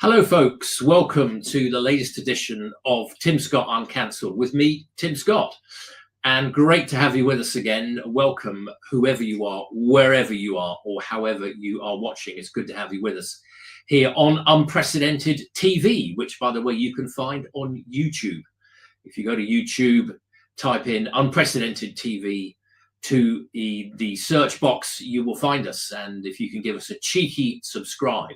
Hello, folks. Welcome to the latest edition of Tim Scott Uncancelled with me, Tim Scott. And great to have you with us again. Welcome, whoever you are, wherever you are, or however you are watching. It's good to have you with us here on Unprecedented TV, which, by the way, you can find on YouTube. If you go to YouTube, type in Unprecedented TV to the search box, you will find us. And if you can give us a cheeky subscribe,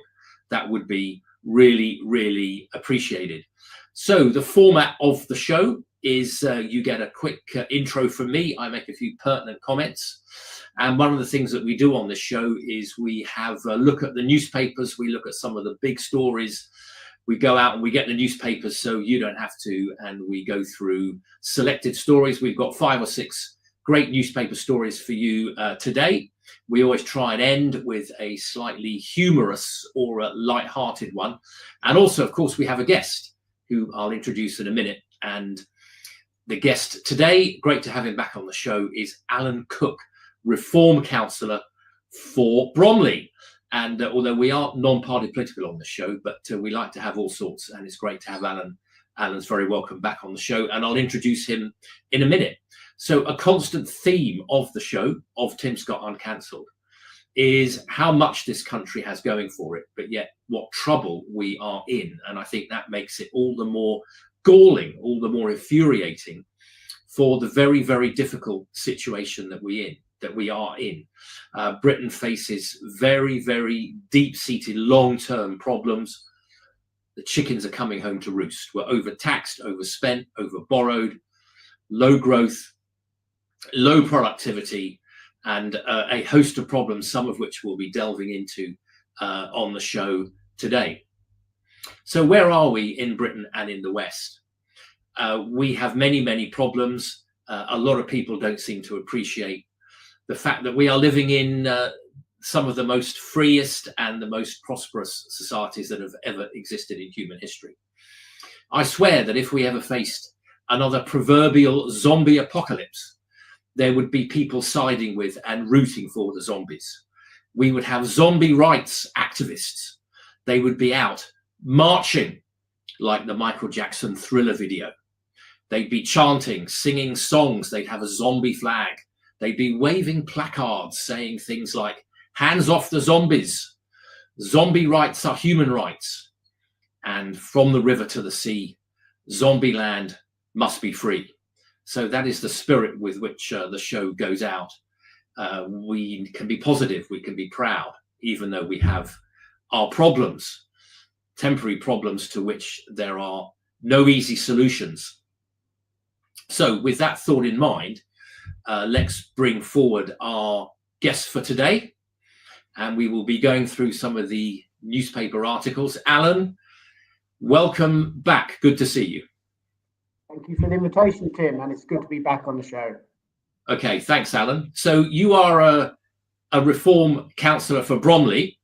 that would be really appreciated. So the format of the show is you get a quick intro from me. I make a few pertinent comments. And one of the things that we do on this show is we have a look at the newspapers. We look at some of the big stories. We go out and we get the newspapers so you don't have to. And we go through selected stories. We've got 5 or 6 great newspaper stories for you today. We always try and end with a slightly humorous or a light-hearted one. And also, of course, we have a guest who I'll introduce in a minute. And the guest today, great to have him back on the show, is Alan Cook, Reform Councillor for Bromley. And although we are non-party political on the show, but we like to have all sorts, and it's great to have Alan. Alan's very welcome back on the show, and I'll introduce him in a minute. So a constant theme of the show, of Tim Scott Uncancelled, is how much this country has going for it, but yet what trouble we are in. And I think that makes it all the more galling, all the more infuriating for the very difficult situation that we are in. Britain faces very deep-seated long-term problems. The chickens are coming home to roost. We're overtaxed, overspent, overborrowed, low growth, low productivity, and a host of problems, some of which we'll be delving into on the show today. So where are we in Britain and in the West? We have many problems. A lot of people don't seem to appreciate the fact that we are living in some of the most freest and the most prosperous societies that have ever existed in human history. I swear that if we ever faced another proverbial zombie apocalypse, there would be people siding with and rooting for the zombies. We would have zombie rights activists. They would be out marching like the Michael Jackson Thriller video. They'd be chanting, singing songs. They'd have a zombie flag. They'd be waving placards saying things like, "Hands off the zombies. Zombie rights are human rights. And from the river to the sea, zombie land must be free." So that is the spirit with which the show goes out. We can be positive, we can be proud, even though we have our problems, temporary problems to which there are no easy solutions. So with that thought in mind, let's bring forward our guest for today. And we will be going through some of the newspaper articles. Alan, welcome back. Good to see you. Thank you for the invitation, Tim, and it's good to be back on the show. Okay, thanks, Alan. So you are a Reform Councillor for Bromley.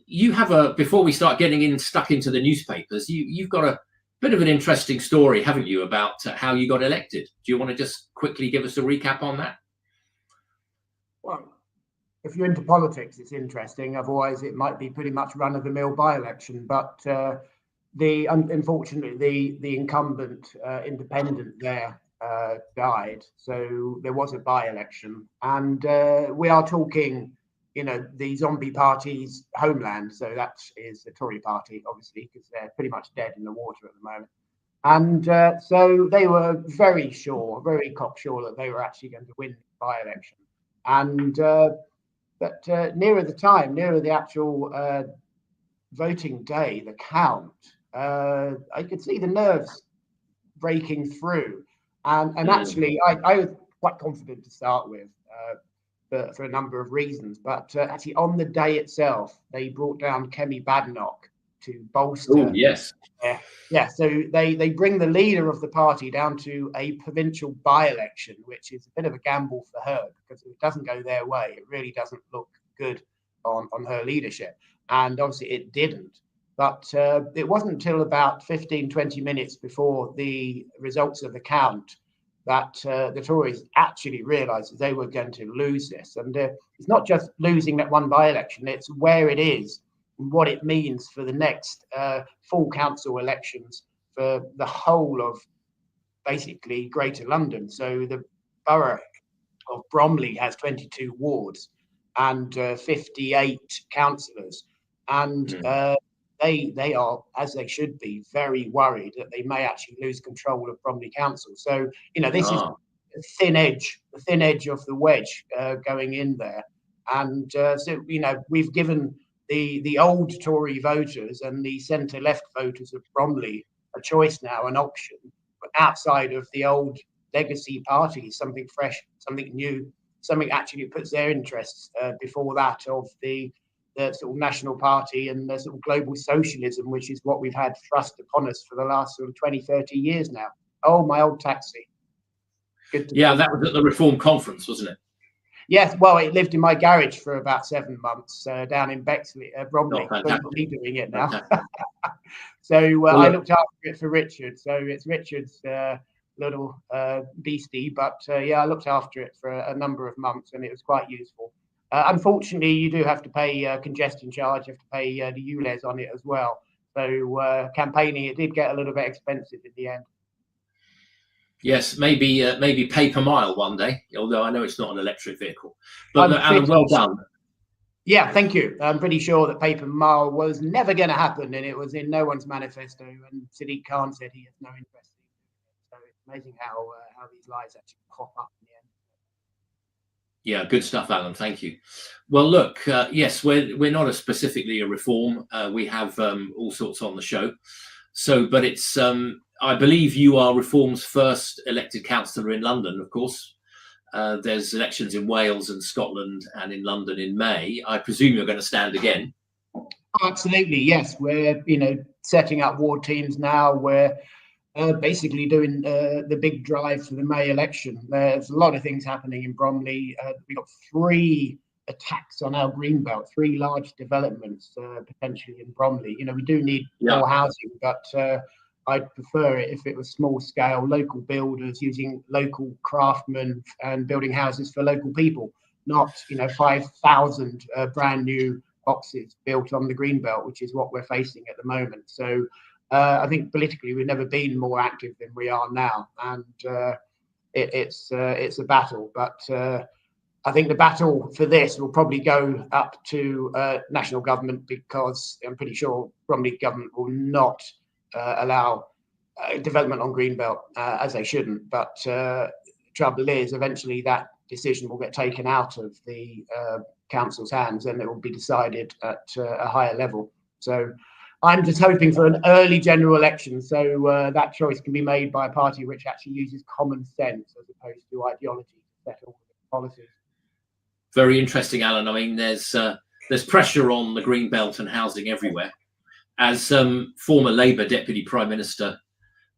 You have before we start getting stuck into the newspapers, you've got a bit of an interesting story, haven't you, about how you got elected? Do you want to just quickly give us a recap on that? Well, if you're into politics, it's interesting. Otherwise, it might be pretty much run-of-the-mill by-election. But unfortunately, the incumbent independent there died. So there was a by-election. And we are talking, the zombie party's homeland. So that is the Tory party, obviously, because they're pretty much dead in the water at the moment. And so they were very cocksure that they were actually going to win the by-election. And but nearer the actual voting day, the count, I could see the nerves breaking through. And actually, I was quite confident to start with for a number of reasons. But actually, on the day itself, they brought down Kemi Badenoch to bolster. Oh, yes. Yeah, so they bring the leader of the party down to a provincial by-election, which is a bit of a gamble for her, because if it doesn't go their way, it really doesn't look good on her leadership. And obviously it didn't. But it wasn't until about 15-20 minutes before the results of the count that the Tories actually realised that they were going to lose this. And it's not just losing that one by-election, it's where it is what it means for the next full council elections for the whole of basically Greater London. So the borough of Bromley has 22 wards and 58 councillors, and they are, as they should be, very worried that they may actually lose control of Bromley Council. So this is the thin edge of the wedge going in there, and so we've given the old Tory voters and the centre-left voters of Bromley a choice now, an option, but outside of the old legacy parties, something fresh, something new, something actually puts their interests before that of the sort of National Party and the sort of global socialism, which is what we've had thrust upon us for the last sort of 20, 30 years now. Oh, my old taxi. Good to that was at the Reform Conference, wasn't it? Yes, well, it lived in my garage for about 7 months down in Bexley, Bromley. Not me doing it now. So I looked after it for Richard. So it's Richard's little beastie, but I looked after it for a number of months, and it was quite useful. Unfortunately, you do have to pay congestion charge. You have to pay the ULEZ on it as well. So campaigning, it did get a little bit expensive in the end. Yes, maybe pay per mile one day, although I know it's not an electric vehicle. But Alan, well done. Yeah, thank you. I'm pretty sure that pay per mile was never going to happen, and it was in no one's manifesto, and Sadiq Khan said he has no interest in it. So it's amazing how these lies actually pop up in the end. Yeah, good stuff, Alan. Thank you. Well, look, yes, we're not specifically a reform. We have all sorts on the show. So, but it's I believe you are Reform's first elected councillor in London, of course. There's elections in Wales and Scotland and in London in May. I presume you're going to stand again. Absolutely, yes. We're setting up ward teams now. We're basically doing the big drive for the May election. There's a lot of things happening in Bromley. We've got 3 attacks on our greenbelt, 3 large developments potentially in Bromley. We do need more housing, but I'd prefer it if it was small scale, local builders using local craftsmen and building houses for local people, not 5,000 brand new boxes built on the greenbelt, which is what we're facing at the moment. So I think politically we've never been more active than we are now, and it's a battle. But I think the battle for this will probably go up to national government, because I'm pretty sure Bromley government will not allow development on greenbelt, as they shouldn't. But trouble is, eventually that decision will get taken out of the council's hands, and it will be decided at a higher level. So I'm just hoping for an early general election, so that choice can be made by a party which actually uses common sense as opposed to ideology to set all the policies. Very interesting, Alan. I mean, there's pressure on the green belt and housing everywhere. As former Labour Deputy Prime Minister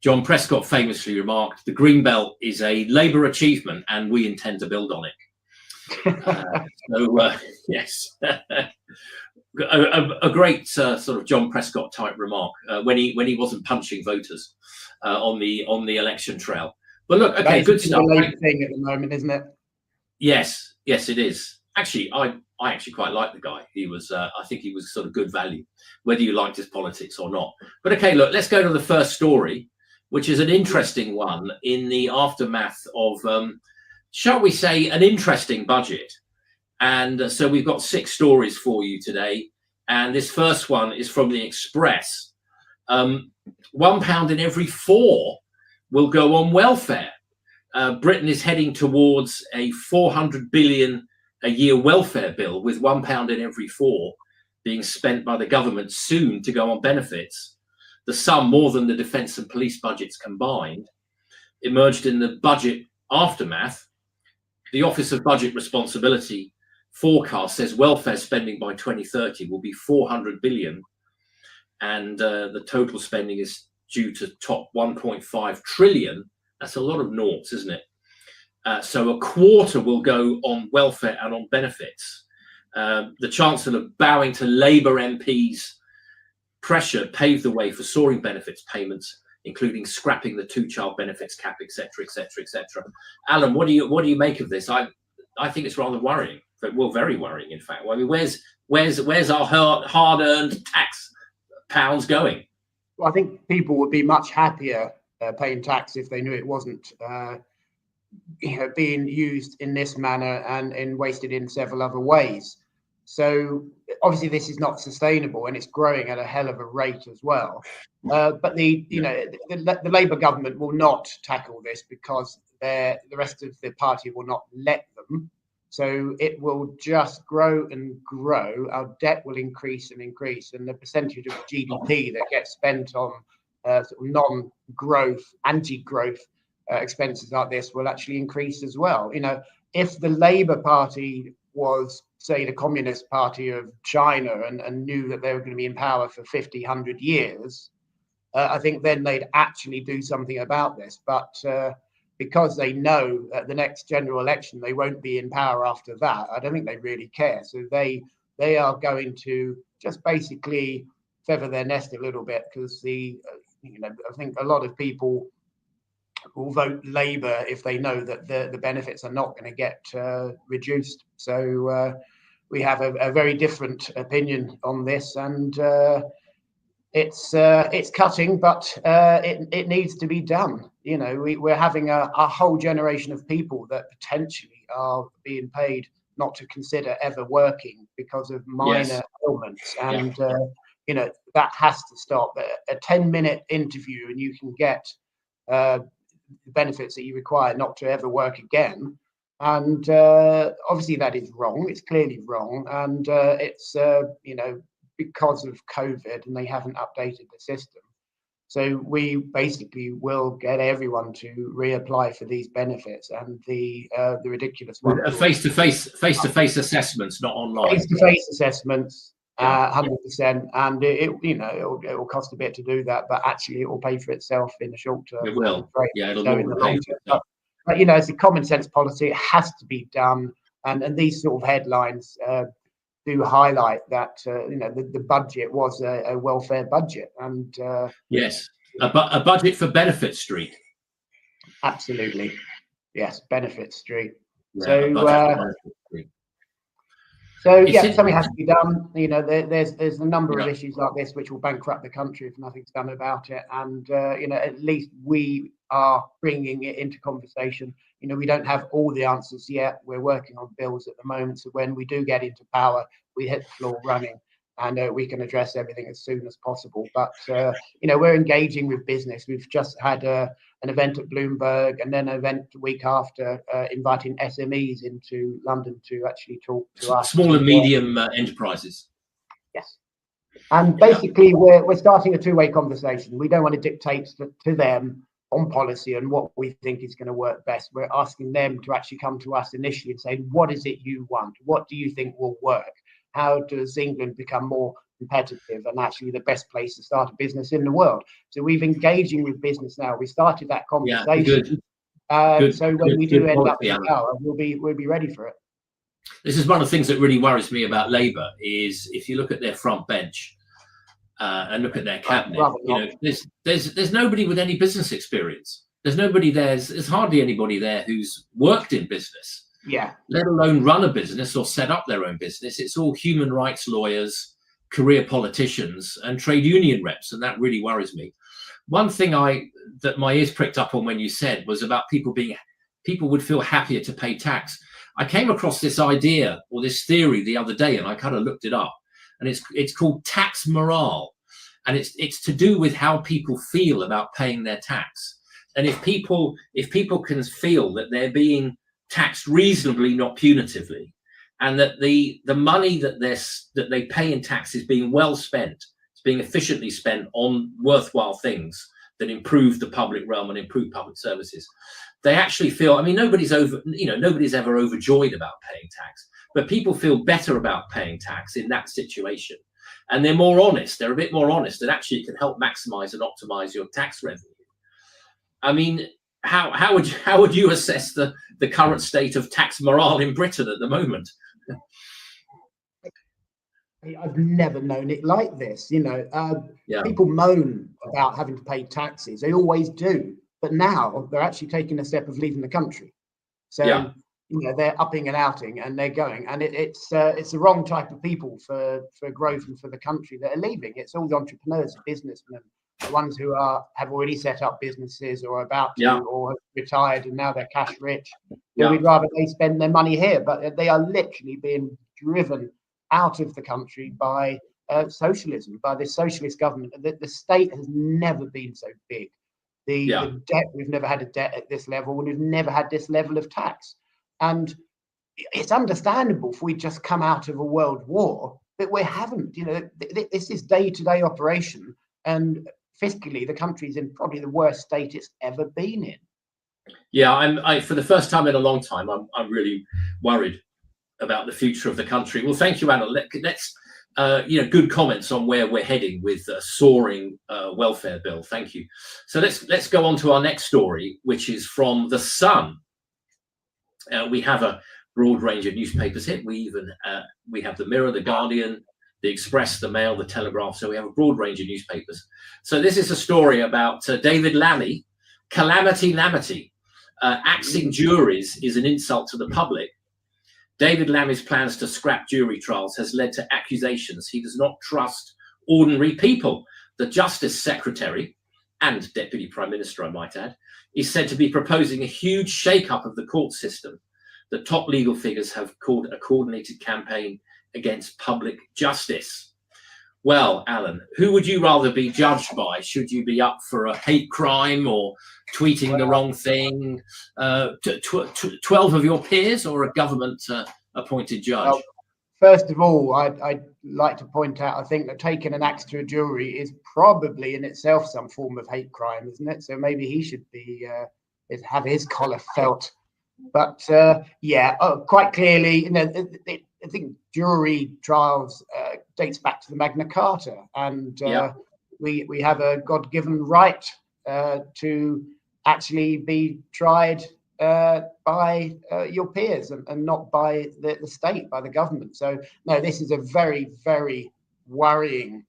John Prescott famously remarked, the green belt is a Labour achievement, and we intend to build on it. Yes. A great sort of John Prescott type remark when he wasn't punching voters on the election trail. But look, okay, good stuff. That's a thing at the moment, isn't it? Yes, it is. Actually, I actually quite like the guy. He was, I think he was sort of good value, whether you liked his politics or not. But okay, look, let's go to the first story, which is an interesting one in the aftermath of, shall we say, an interesting budget. And so we've got 6 stories for you today. And this first one is from the Express. £1 in every 4 will go on welfare. Britain is heading towards a 400 billion a year welfare bill, with £1 in every 4 being spent by the government soon to go on benefits. The sum, more than the defence and police budgets combined, emerged in the budget aftermath. The Office of Budget Responsibility forecast says welfare spending by 2030 will be 400 billion, and the total spending is due to top 1.5 trillion. That's a lot of noughts, isn't it? So a quarter will go on welfare and on benefits. The Chancellor, bowing to Labour MPs' pressure, paved the way for soaring benefits payments, including scrapping the 2-child benefits cap, etc., etc., etc. Alan, what do you make of this? I think it's rather worrying Well, very worrying, in fact. Well, I mean, where's our hard-earned tax pounds going? Well, I think people would be much happier paying tax if they knew it wasn't being used in this manner and wasted in several other ways. So obviously this is not sustainable, and it's growing at a hell of a rate as well. But the Labour government will not tackle this because the rest of the party will not let them. So it will just grow and grow. Our debt will increase and increase, and the percentage of GDP that gets spent on sort of non-growth, anti-growth expenses like this will actually increase as well. If the Labour Party was, say, the Communist Party of China and knew that they were going to be in power for 50, 100 years, I think then they'd actually do something about this. But because they know at the next general election they won't be in power after that, I don't think they really care. So they are going to just basically feather their nest a little bit, because I think a lot of people will vote Labour if they know that the benefits are not going to get reduced. So we have a very different opinion on this, and it's cutting, but it needs to be done. We're having a whole generation of people that potentially are being paid not to consider ever working because of minor ailments, and that has to stop. A 10-minute interview and you can get the benefits that you require not to ever work again, and obviously that is wrong. It's clearly wrong, and it's because of COVID, and they haven't updated the system. So we basically will get everyone to reapply for these benefits, and the ridiculous one. Face-to-face assessments, not online. Face-to-face assessments, 100%, and it will cost a bit to do that, but actually it will pay for itself in the short term. It will. It'll in the long term. But it's a common sense policy. It has to be done, and these sort of headlines do highlight that the budget was a welfare budget, and yes, a budget for Benefit Street. Absolutely, yes, Benefit Street. Something has to be done. There's a number of issues like this which will bankrupt the country if nothing's done about it, and at least we are bringing it into conversation. We don't have all the answers yet. We're working on bills at the moment, so when we do get into power, we hit the floor running, and we can address everything as soon as possible. But we're engaging with business. We've just had an event at Bloomberg, and then an event the week after, inviting SMEs into London to actually talk to us. Small and medium enterprises. Yes. And basically, we're starting a two-way conversation. We don't want to dictate to them on policy and what we think is going to work best. We're asking them to actually come to us initially and say, what is it you want? What do you think will work? How does England become more competitive and actually the best place to start a business in the world? So we've engaging with business now. We started that conversation. So when we do end up in power, we'll be ready for it. This is one of the things that really worries me about Labour, is if you look at their front bench and look at their cabinet, there's nobody with any business experience. There's nobody there. There's hardly anybody there who's worked in business. Let alone run a business or set up their own business. It's all human rights lawyers, career politicians, and trade union reps, and that really worries me. One thing that my ears pricked up on when you said was about people would feel happier to pay tax. I came across this idea or this theory the other day, and I kind of looked it up, and it's called tax morale, and it's to do with how people feel about paying their tax. And if people can feel that they're being taxed reasonably, not punitively, and that the money that they pay in tax is being well spent, it's being efficiently spent on worthwhile things that improve the public realm and improve public services, they actually feel, nobody's ever overjoyed about paying tax, but people feel better about paying tax in that situation, and they're more honest. They're a bit more honest, and actually it can help maximize and optimize your tax revenue. How would you assess the current state of tax morale in Britain at the moment? I've never known it like this. People moan about having to pay taxes. They always do. But now they're actually taking a step of leaving the country. So they're upping and outing, and they're going, and it's the wrong type of people for growth and for the country that are leaving. It's all the entrepreneurs, businessmen, the ones who have already set up businesses or are about to, or have retired and now they're cash rich. So we'd rather they spend their money here, but they are literally being driven out of the country by socialism, by this socialist government. The state has never been so big. The debt, we've never had a debt at this level, and we've never had this level of tax. And it's understandable if we just come out of a world war, but we haven't. This is day-to-day operation, and fiscally, the country's in probably the worst state it's ever been in. Yeah, I for the first time in a long time, I'm really worried about the future of the country. Well, thank you, Anna. Let's good comments on where we're heading with a soaring welfare bill. Thank you. So let's go on to our next story, which is from The Sun. We have a broad range of newspapers here. We have the Mirror, the Guardian, the Express, the Mail, the Telegraph. So we have a broad range of newspapers. So this is a story about David Lammy, Calamity Lamity. Axing juries is an insult to the public. David Lammy's plans to scrap jury trials has led to accusations he does not trust ordinary people. The Justice Secretary and Deputy Prime Minister, I might add, is said to be proposing a huge shake-up of the court system. The top legal figures have called a coordinated campaign against public justice. Well, Alan, who would you rather be judged by? Should you be up for a hate crime or tweeting the wrong thing? 12 of your peers or a government appointed judge? Well, first of all, I'd like to point out, I think that taking an axe to a jury is probably in itself some form of hate crime, isn't it? So maybe he should be have his collar felt. But quite clearly, I think jury trials dates back to the Magna Carta, and we have a God-given right to actually be tried by your peers and not by the state, by the government. So no, this is a very, very worrying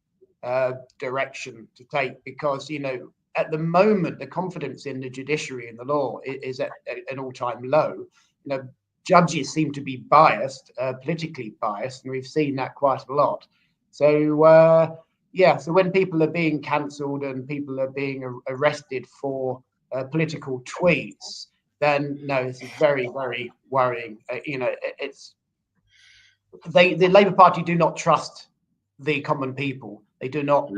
direction to take, because at the moment the confidence in the judiciary and the law is at an all-time low. Judges seem to be biased, politically biased, and we've seen that quite a lot. So so when people are being cancelled and people are being arrested for political tweets, then no, this is very, very worrying. The Labour Party do not trust the common people. They do not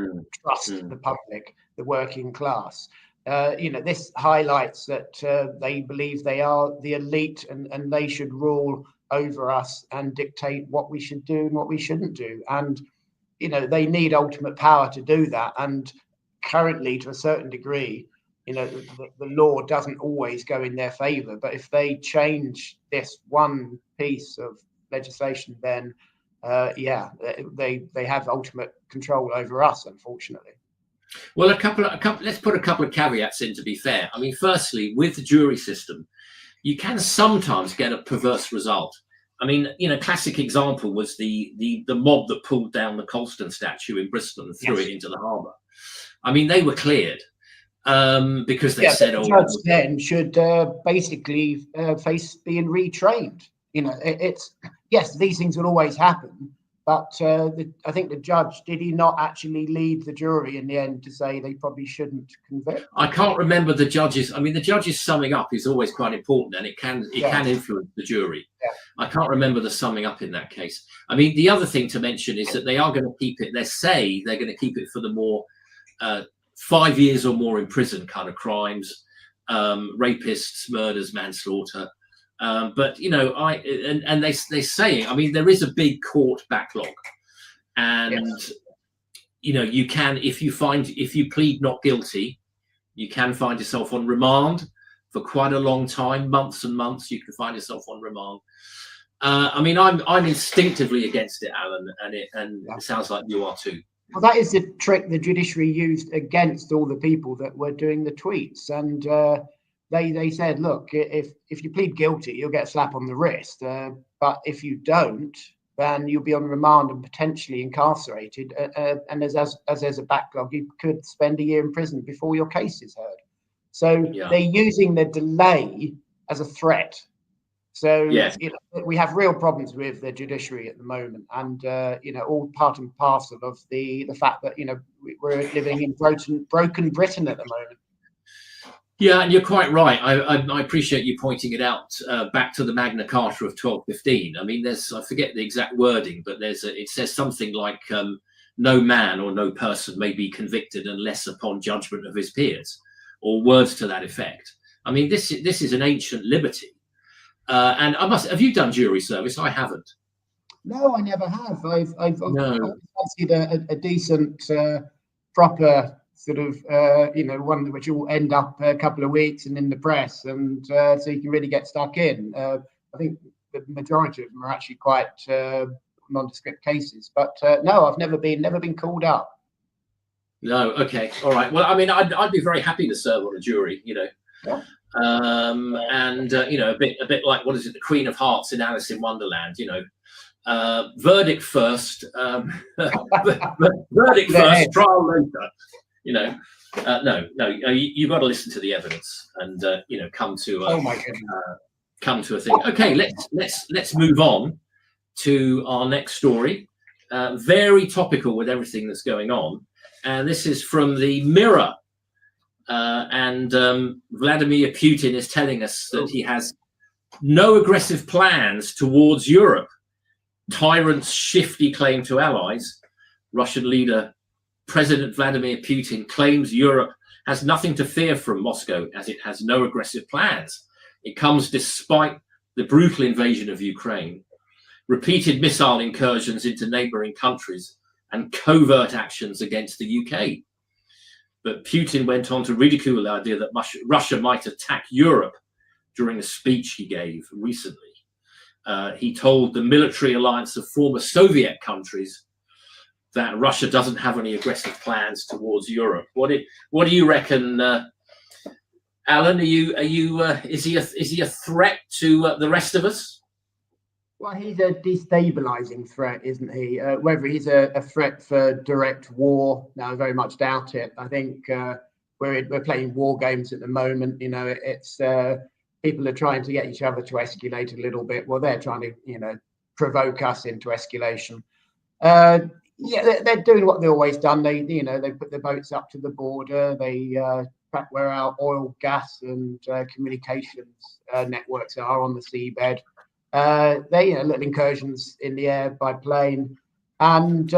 trust the public, the working class. This highlights that they believe they are the elite and they should rule over us and dictate what we should do and what we shouldn't do. And, they need ultimate power to do that. And currently, to a certain degree, the law doesn't always go in their favour. But if they change this one piece of legislation, then, they have ultimate control over us, unfortunately. Well, let's put a couple of caveats in, to be fair. I mean, firstly, with the jury system, you can sometimes get a perverse result. I mean, classic example was the mob that pulled down the Colston statue in Bristol and threw it into the harbour. I mean, they were cleared because they said, the judge then should basically face being retrained. Yes, these things will always happen. But I think the judge, did he not actually lead the jury in the end to say they probably shouldn't convict? I can't remember the judges. I mean, the judge's summing up is always quite important, and it can influence the jury. Yeah. I can't remember the summing up in that case. I mean, the other thing to mention is that they are going to keep it. They say they're going to keep it for the more 5 years or more in prison kind of crimes, rapists, murders, manslaughter. But they say, I mean, there is a big court backlog, and you can, if you plead not guilty, you can find yourself on remand for quite a long time, months and months. You can find yourself on remand. I mean, I'm instinctively against it, Alan, and it sounds like you are too. Well, that is the trick the judiciary used against all the people that were doing the tweets, and they said, look, if you plead guilty, you'll get a slap on the wrist, but if you don't, then you'll be on remand and potentially incarcerated, and as there's a backlog, you could spend a year in prison before your case is heard. So they're using the delay as a threat. So Yes. we have real problems with the judiciary at the moment, and all part and parcel of the fact that we're living in broken Britain at the moment. Yeah, and you're quite right. I appreciate you pointing it out, back to the Magna Carta of 1215. I mean, I forget the exact wording, but it says something like, no man or no person may be convicted unless upon judgment of his peers, or words to that effect. I mean, this is an ancient liberty. And have you done jury service? I haven't. No, I never have. I've No. fancied a decent, proper sort of, one which will end up a couple of weeks and in the press, and so you can really get stuck in. I think the majority of them are actually quite nondescript cases, but no, I've never been called up. No. Okay. All right. Well, I mean, I'd be very happy to serve on a jury. Yeah. And a bit like, what is it, the Queen of Hearts in Alice in Wonderland? Verdict first, verdict first, trial later. No, you've got to listen to the evidence and come to a thing. Okay, let's move on to our next story. Very topical with everything that's going on, and this is from the Mirror. And Vladimir Putin is telling us that he has no aggressive plans towards Europe. Tyrant's shifty claim to allies. Russian leader President Vladimir Putin claims Europe has nothing to fear from Moscow, as it has no aggressive plans. It comes despite the brutal invasion of Ukraine, repeated missile incursions into neighboring countries, and covert actions against the UK. But Putin went on to ridicule the idea that Russia might attack Europe during a speech he gave recently. He told the military alliance of former Soviet countries that Russia doesn't have any aggressive plans towards Europe. What do you reckon, Alan? Is he a threat to the rest of us? Well, he's a destabilizing threat, isn't he? Whether he's a threat for direct war, no, I very much doubt it. I think we're playing war games at the moment. It's people are trying to get each other to escalate a little bit. Well, they're trying to, provoke us into escalation. They're doing what they've always done. They put their boats up to the border. They track where our oil, gas, and communications networks are on the seabed. They little incursions in the air by plane, and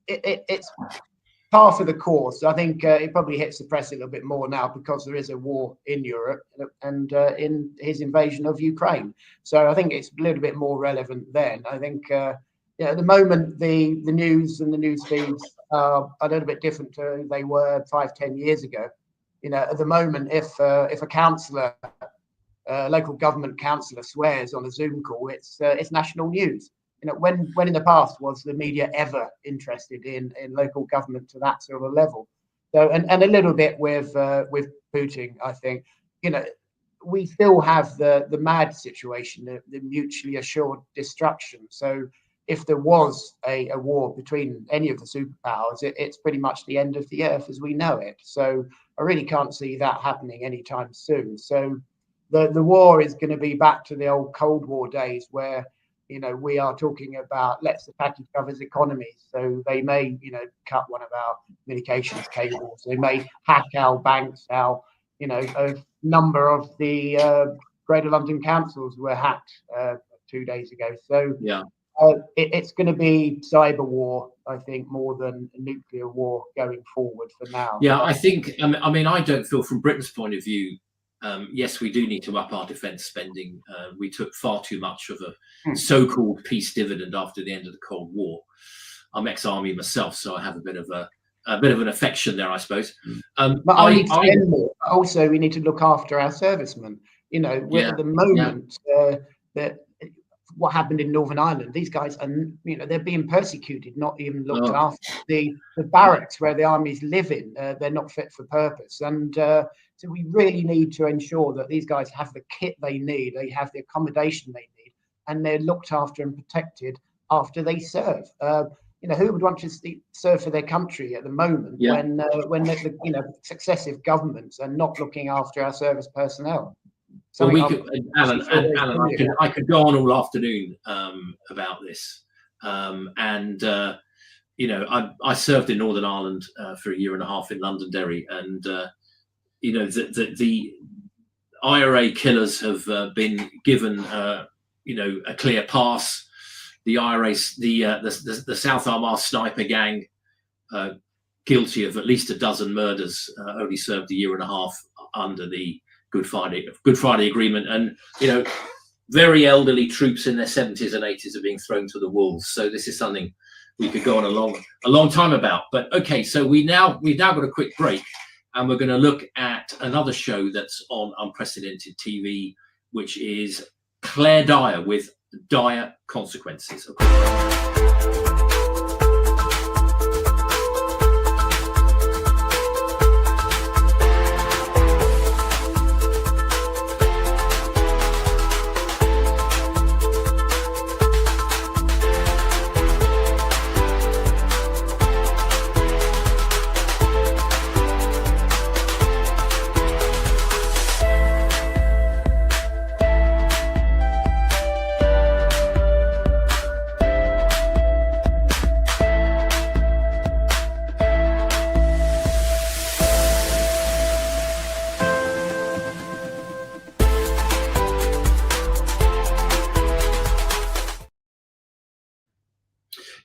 it's par for the course. I think it probably hits the press a little bit more now because there is a war in Europe and in his invasion of Ukraine. So I think it's a little bit more relevant then. I think at the moment the news and the news feeds are a little bit different to they were 5-10 years ago. At the moment, if a councillor, local government councillor, swears on a Zoom call, it's national news. When in the past was the media ever interested in local government to that sort of level? So and a little bit with Putin, I think, we still have the MAD situation, the mutually assured destruction. So if there was a war between any of the superpowers, it's pretty much the end of the earth as we know it. So I really can't see that happening anytime soon. So the war is going to be back to the old Cold War days where, we are talking about let's attack each other's economies. So they may, cut one of our communications cables. They may hack our banks. A number of the Greater London councils were hacked 2 days ago. So yeah, it's going to be cyber war, I think, more than a nuclear war going forward for now. Yeah, I think. I don't feel from Britain's point of view. Yes, we do need to up our defence spending. We took far too much of a so-called peace dividend after the end of the Cold War. I'm ex-army myself, so I have a bit of an affection there, I suppose. But also, we need to look after our servicemen. At the moment, that what happened in Northern Ireland, these guys are, they're being persecuted, not even looked after. The barracks where the armies live in, they're not fit for purpose. And so we really need to ensure that these guys have the kit they need, they have the accommodation they need, and they're looked after and protected after they serve. Who would want to serve for their country at the moment when the successive governments are not looking after our service personnel? Well, Something we I've could, Alan, it's and always Alan, told you. I could go on all afternoon about this. You know, I served in Northern Ireland for 1.5 years in Londonderry, and you know, the IRA killers have been given, you know, a clear pass. The IRA, the South Armagh sniper gang, guilty of at least 12 murders, only served 1.5 years under the Good Friday Agreement, and you know, very elderly troops in their 70s and 80s are being thrown to the wolves. So this is something we could go on a long time about. But okay, so we've now got a quick break, and we're going to look at another show that's on Unprecedented TV, which is Claire Dyer with Dire Consequences.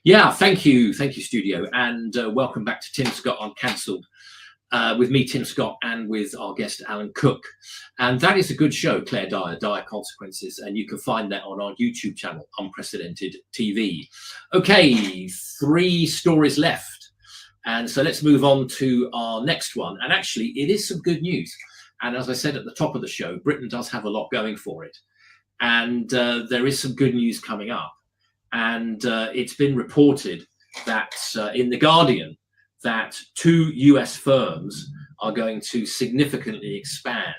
Yeah, thank you, studio, and welcome back to Tim Scott Uncancelled, with me, Tim Scott, and with our guest Alan Cook. And that is a good show, Claire Dyer, Dire Consequences, and you can find that on our YouTube channel, Unprecedented TV. Okay, 3 stories left, and so let's move on to our next one. And actually, it is some good news. And as I said at the top of the show, Britain does have a lot going for it, and there is some good news coming up. And it's been reported that in The Guardian that 2 US firms are going to significantly expand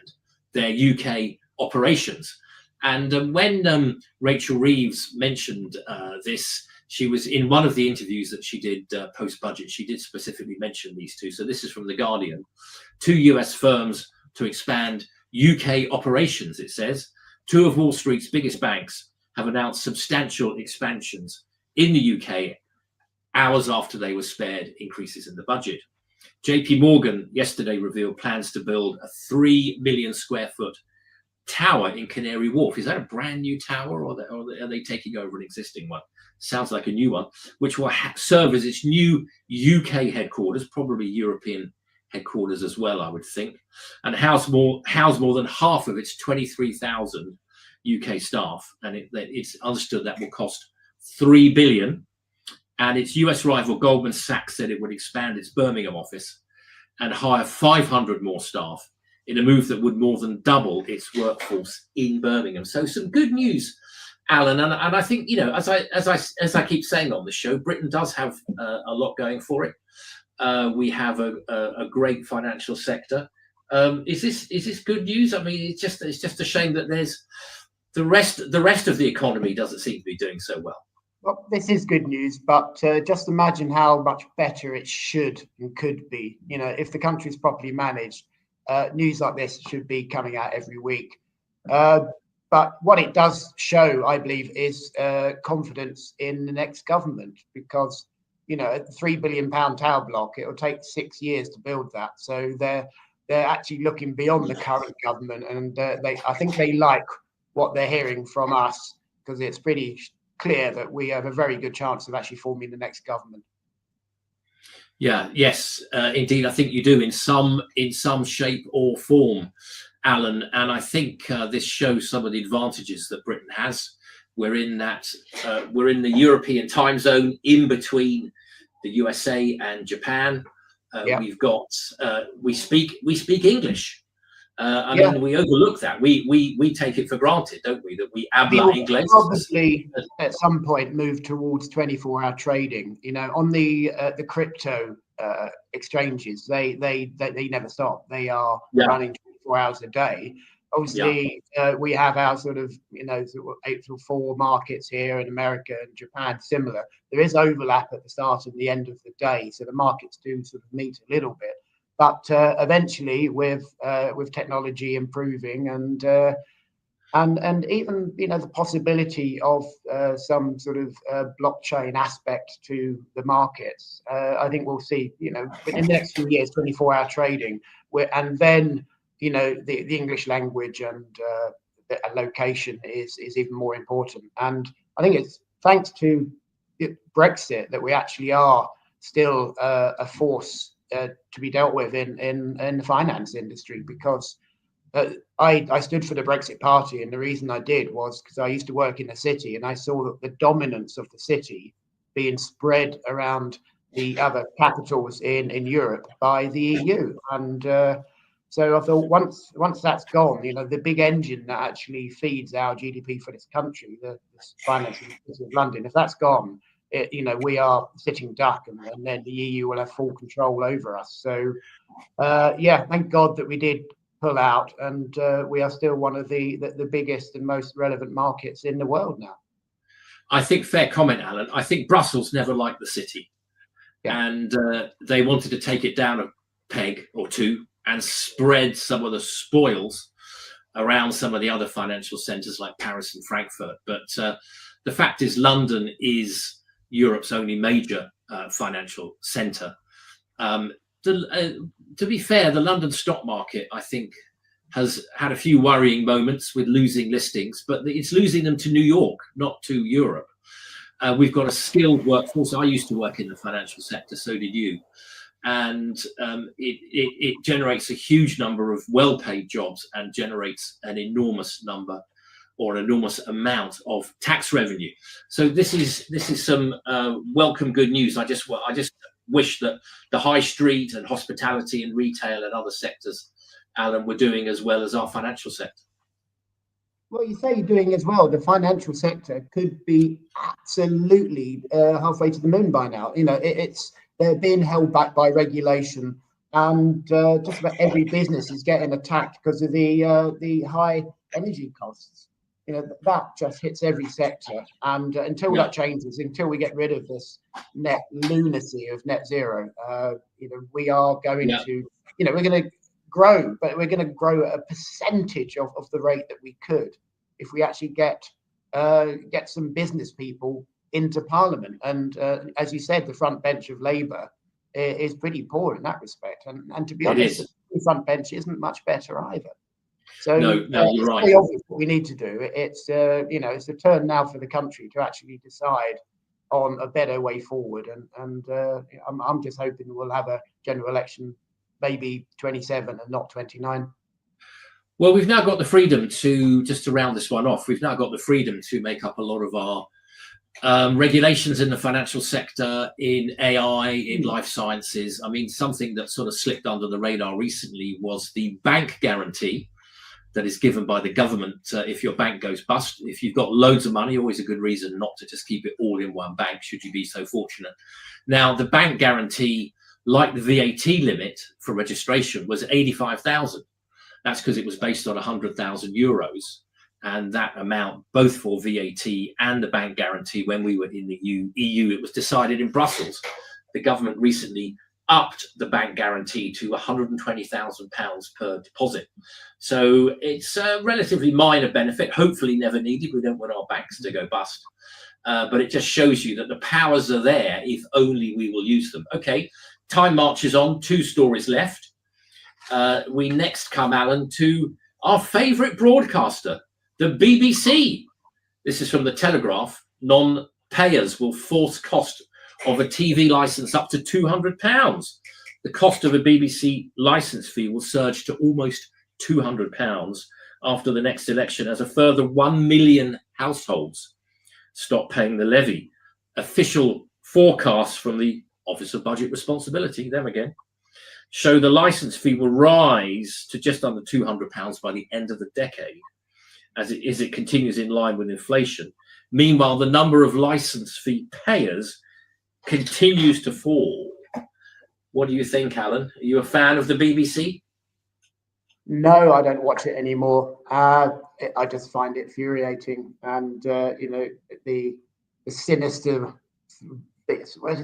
their UK operations. And when Rachel Reeves mentioned this, she was in one of the interviews that she did post-budget, she did specifically mention these 2. So this is from The Guardian. 2 US firms to expand UK operations, it says. 2 of Wall Street's biggest banks have announced substantial expansions in the UK hours after they were spared increases in the budget. JP Morgan yesterday revealed plans to build a 3 million square foot tower in Canary Wharf. Is that a brand new tower, or are they taking over an existing one? Sounds like a new one, which will serve as its new UK headquarters, probably European headquarters as well, I would think, and house more than half of its 23,000 UK staff, and it's understood that will cost $3 billion. And its US rival Goldman Sachs said it would expand its Birmingham office and hire 500 more staff in a move that would more than double its workforce in Birmingham. So some good news, Alan. And I think, you know, as I keep saying on the show, Britain does have a lot going for it. We have a great financial sector. Is this good news? I mean, it's just a shame that there's the rest of the economy doesn't seem to be doing so well. Well, this is good news, but just imagine how much better it should and could be. You know, if the country is properly managed, news like this should be coming out every week. But what it does show, I believe, is confidence in the next government, because, you know, at the £3 billion tower block, it will take 6 years to build that. So they're actually looking beyond the current government, and I think they like what they're hearing from us, because it's pretty clear that we have a very good chance of actually forming the next government. Yeah, yes, indeed, I think you do in some shape or form, Alan. And I think this shows some of the advantages that Britain has. We're in the European time zone in between the USA and Japan. We've got we speak English. I mean, we overlook that. We take it for granted, don't we? That we habla English. Obviously, at some point, move towards 24-hour trading. You know, on the crypto exchanges, they never stop. They are running 24 hours a day. Obviously, we have our sort of 8 till 4 markets here in America and Japan. Similar. There is overlap at the start and the end of the day, so the markets do sort of meet a little bit. But eventually, with technology improving and and even the possibility of some sort of blockchain aspect to the markets. I think we'll see in the next few years 24-hour trading, and then the English language and the location is even more important. And I think it's thanks to Brexit that we actually are still a force to be dealt with in the finance industry, because I stood for the Brexit Party, and the reason I did was because I used to work in the city, and I saw that the dominance of the city being spread around the other capitals in Europe by the EU. And so I thought once that's gone, the big engine that actually feeds our GDP for this country, the finance in the city of London, if that's gone, we are sitting duck, and then the EU will have full control over us. So thank God that we did pull out, and we are still one of the biggest and most relevant markets in the world now. I think fair comment, Alan. I think Brussels never liked the city, and they wanted to take it down a peg or two and spread some of the spoils around some of the other financial centres like Paris and Frankfurt. But the fact is, London is Europe's only major financial centre. To be fair, the London stock market, I think, has had a few worrying moments with losing listings, but it's losing them to New York, not to Europe. We've got a skilled workforce. I used to work in the financial sector, so did you. And it generates a huge number of well-paid jobs and generates an enormous number or an enormous amount of tax revenue. So this is some welcome good news. I just wish that the high street and hospitality and retail and other sectors, Alan, were doing as well as our financial sector. Well, you say you're doing as well. The financial sector could be absolutely halfway to the moon by now. They're being held back by regulation, and just about every business is getting attacked because of the high energy costs. That just hits every sector, and until that changes, until we get rid of this net lunacy of net zero, we are going to, we're going to grow, but we're going to grow at a percentage of the rate that we could if we actually get some business people into Parliament. And as you said, the front bench of Labour is pretty poor in that respect, and to be honest, the front bench isn't much better either. So no, you're right. Very obvious what we need to do. It's it's a turn now for the country to actually decide on a better way forward. And I'm just hoping we'll have a general election, maybe 27 and not 29. Well, we've now got the freedom to, just to round this one off, we've now got the freedom to make up a lot of our regulations in the financial sector, in AI, in life sciences. I mean, something that sort of slipped under the radar recently was the bank guarantee that is given by the government if your bank goes bust. If you've got loads of money, always a good reason not to just keep it all in one bank, should you be so fortunate. Now, the bank guarantee, like the VAT limit for registration, was 85,000. That's because it was based on 100,000 euros. And that amount, both for VAT and the bank guarantee, when we were in the EU, it was decided in Brussels. The government recently upped the bank guarantee to £120,000 per deposit. So it's a relatively minor benefit, hopefully never needed. We don't want our banks to go bust. But it just shows you that the powers are there if only we will use them. Okay, time marches on, 2 stories left. We next come, Alan, to our favourite broadcaster, the BBC. This is from the Telegraph. Non-payers will force cost of a TV licence up to £200. The cost of a BBC licence fee will surge to almost £200 after the next election, as a further 1 million households stop paying the levy. Official forecasts from the Office of Budget Responsibility, them again, show the licence fee will rise to just under £200 by the end of the decade, as it continues in line with inflation. Meanwhile, the number of licence fee payers continues to fall. What do you think, Alan? Are you a fan of the BBC? No, I don't watch it anymore. I just find it infuriating, and the sinister.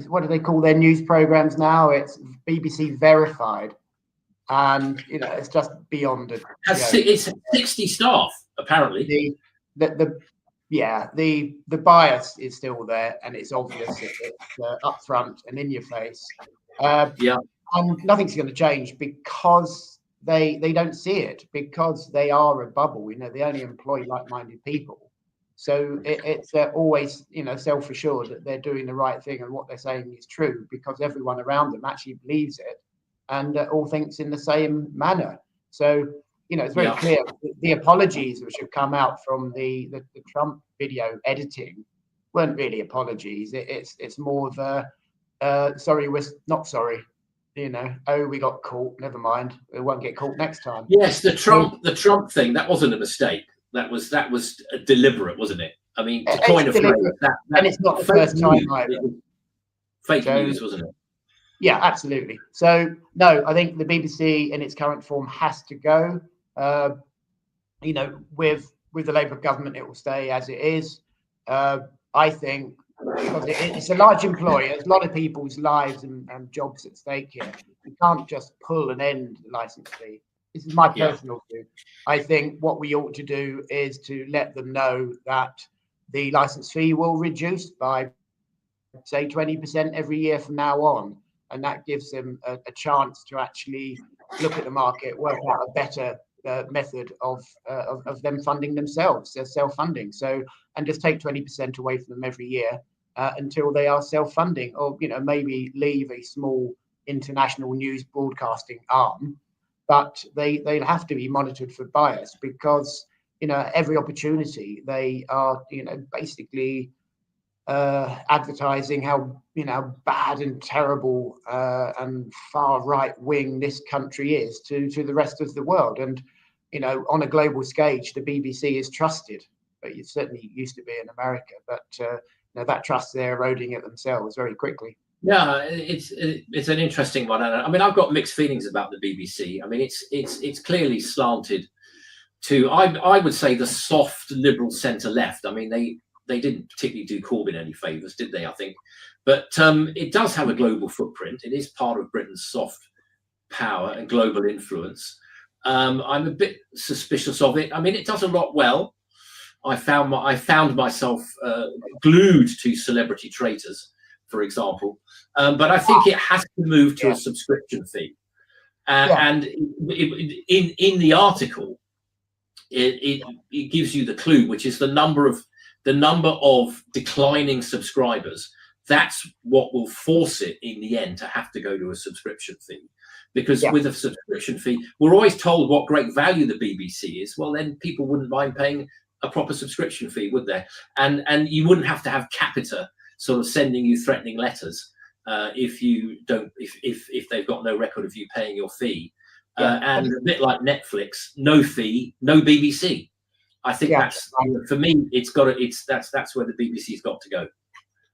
What do they call their news programs now? It's BBC Verified, and it's just beyond it. It's 60 staff apparently. The bias is still there, and it's obvious. It's upfront and in your face. And nothing's going to change because they don't see it, because they are a bubble. They only employ like-minded people. So it's always, self-assured that they're doing the right thing and what they're saying is true, because everyone around them actually believes it and all thinks in the same manner. So, it's very clear. The apologies which have come out from the Trump video editing weren't really apologies. It's more of a sorry, we're not sorry. Oh, we got caught. Never mind. We won't get caught next time. Yes, the Trump thing, that wasn't a mistake. That was deliberate, wasn't it? I mean, to coin a phrase, and it's not the first time either. Fake news, wasn't it? Yeah, absolutely. So no, I think the BBC in its current form has to go. With the Labour government, it will stay as it is. I think because it's a large employer, there's a lot of people's lives and jobs at stake here. You can't just pull and end the licence fee. This is my personal view. I think what we ought to do is to let them know that the licence fee will reduce by, say, 20% every year from now on. And that gives them a chance to actually look at the market, work out a better method of them funding themselves, their self-funding. So, and just take 20% away from them every year until they are self-funding, or maybe leave a small international news broadcasting arm, but they'll have to be monitored for bias, because every opportunity they are basically advertising how bad and terrible and far right wing this country is to the rest of the world. And on a global stage, the BBC is trusted, but it certainly used to be in America. But that trust, they're eroding it themselves very quickly. Yeah, it's an interesting one. I mean, I've got mixed feelings about the BBC. I mean, it's clearly slanted to, I would say, the soft liberal centre left. I mean, they didn't particularly do Corbyn any favours, did they? I think, but it does have a global footprint. It is part of Britain's soft power and global influence. I'm a bit suspicious of it. I mean, it does a lot well. I found myself glued to Celebrity Traitors, for example, but I think it has to move to a subscription fee. And in the article, it gives you the clue, which is the number of declining subscribers. That's what will force it in the end to have to go to a subscription fee. Because with a subscription fee, we're always told what great value the BBC is. Well, then people wouldn't mind paying a proper subscription fee, would they? And you wouldn't have to have Capita sort of sending you threatening letters if you don't, if they've got no record of you paying your fee. And a bit like Netflix, no fee, no BBC. I think that's, for me, that's where the BBC's got to go.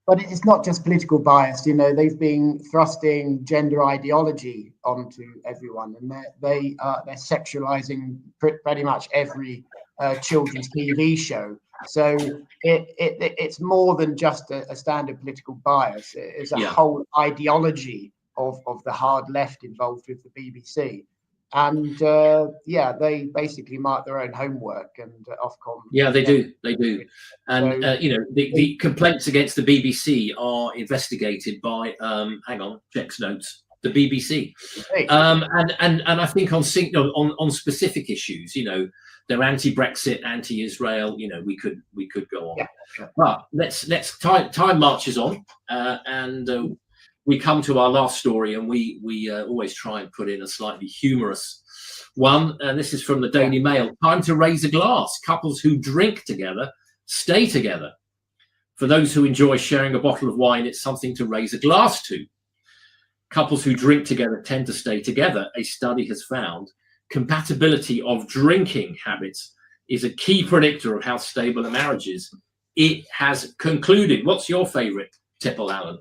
But it's not just political bias. They've been thrusting gender ideology onto everyone, and they're sexualizing pretty much every children's TV show. So it's more than just a standard political bias. It's a whole ideology of the hard left involved with the BBC. And they basically mark their own homework, and Ofcom. Yeah, they do. And so, the complaints against the BBC are investigated by checks notes, the BBC. And I think on specific issues, they're anti-Brexit, anti-Israel. We could go on. But let's time marches on, and we come to our last story, and we always try and put in a slightly humorous one. And this is from the Daily Mail. Time to raise a glass. Couples who drink together stay together. For those who enjoy sharing a bottle of wine, it's something to raise a glass to. Couples who drink together tend to stay together. A study has found compatibility of drinking habits is a key predictor of how stable a marriage is. It has concluded. What's your favourite tipple, Alan?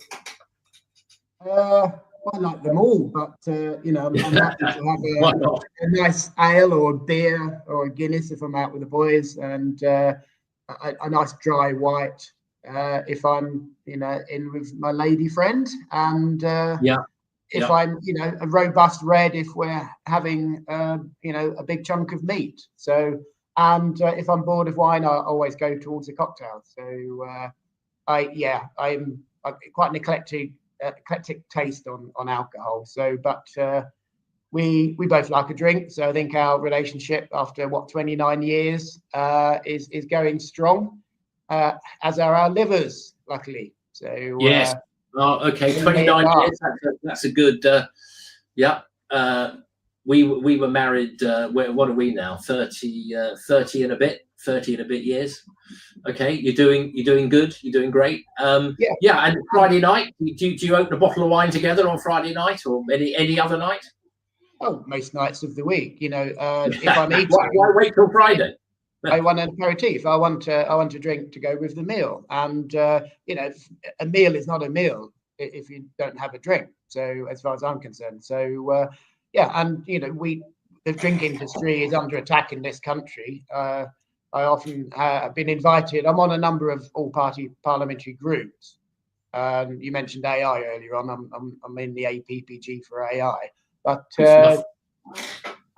I like them all, but I'm happy to have a nice ale or a beer or a Guinness if I'm out with the boys, and a nice dry white if I'm in with my lady friend. And if I'm, a robust red, if we're having, a big chunk of meat. So, and if I'm bored of wine, I always go towards a cocktail. So, I'm quite an eclectic taste on alcohol. So, but we both like a drink. So I think our relationship after 29 years is going strong, as are our livers, luckily. So yes. Oh, okay. 29 years. That's a good. Yeah. We were married. What are we now? 30 and a bit. 30 and a bit years. Okay, you're doing good. You're doing great. Yeah. And Friday night, do you open a bottle of wine together on Friday night or any other night? Oh, most nights of the week. If I'm eating, why wait till Friday? I want an aperitif. I want a drink to go with the meal, and a meal is not a meal if you don't have a drink. So, as far as I'm concerned, and the drink industry is under attack in this country. I often have been invited. I'm on a number of all-party parliamentary groups. You mentioned AI earlier on. I'm in the APPG for AI, but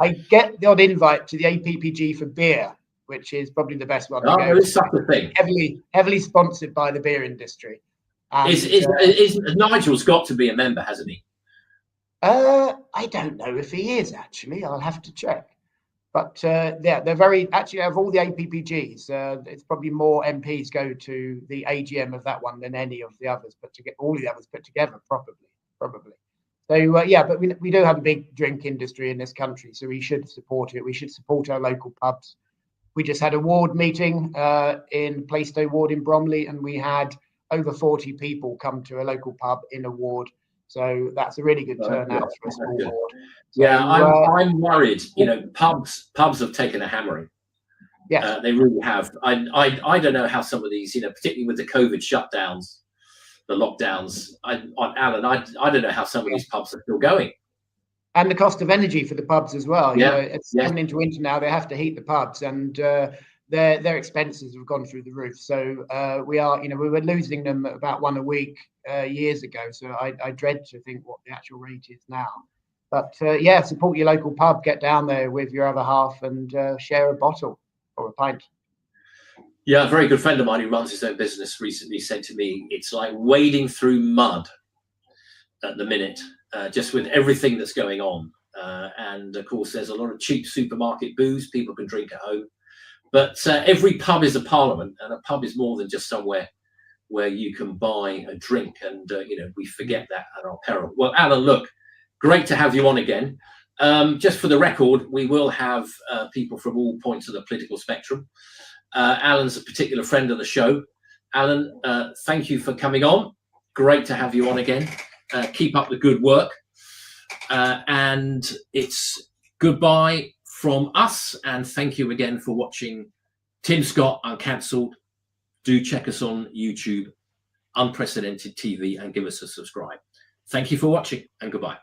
I get the odd invite to the APPG for beer, which is probably the best one. There is such a thing. Heavily sponsored by the beer industry. And, Nigel's got to be a member, hasn't he? I don't know if he is actually. I'll have to check. But they're very actually of all the APPGs. It's probably more MPs go to the AGM of that one than any of the others. But to get all the others put together, probably. So but we do have a big drink industry in this country, so we should support it. We should support our local pubs. We just had a ward meeting in Plaistow Ward in Bromley, and we had over 40 people come to a local pub in a ward. So that's a really good turnout for a small ward. So, I'm worried. Pubs have taken a hammering. Yes, they really have. I don't know how some of these, particularly with the COVID shutdowns, the lockdowns. Alan, I don't know how some of these pubs are still going. And the cost of energy for the pubs as well. It's coming into winter now. They have to heat the pubs, and their expenses have gone through the roof. So we were losing them about one a week years ago. So I dread to think what the actual rate is now. But support your local pub. Get down there with your other half and share a bottle or a pint. Yeah, a very good friend of mine who runs his own business recently said to me, it's like wading through mud at the minute, just with everything that's going on. And of course, there's a lot of cheap supermarket booze people can drink at home. But every pub is a parliament, and a pub is more than just somewhere where you can buy a drink. And, we forget that at our peril. Well, Alan, look, great to have you on again. Just for the record, we will have people from all points of the political spectrum. Alan's a particular friend of the show. Alan, thank you for coming on. Great to have you on again. Keep up the good work. And it's goodbye from us. And thank you again for watching Tim Scott Uncancelled. Do check us on YouTube, Unprecedented TV, and give us a subscribe. Thank you for watching, and goodbye.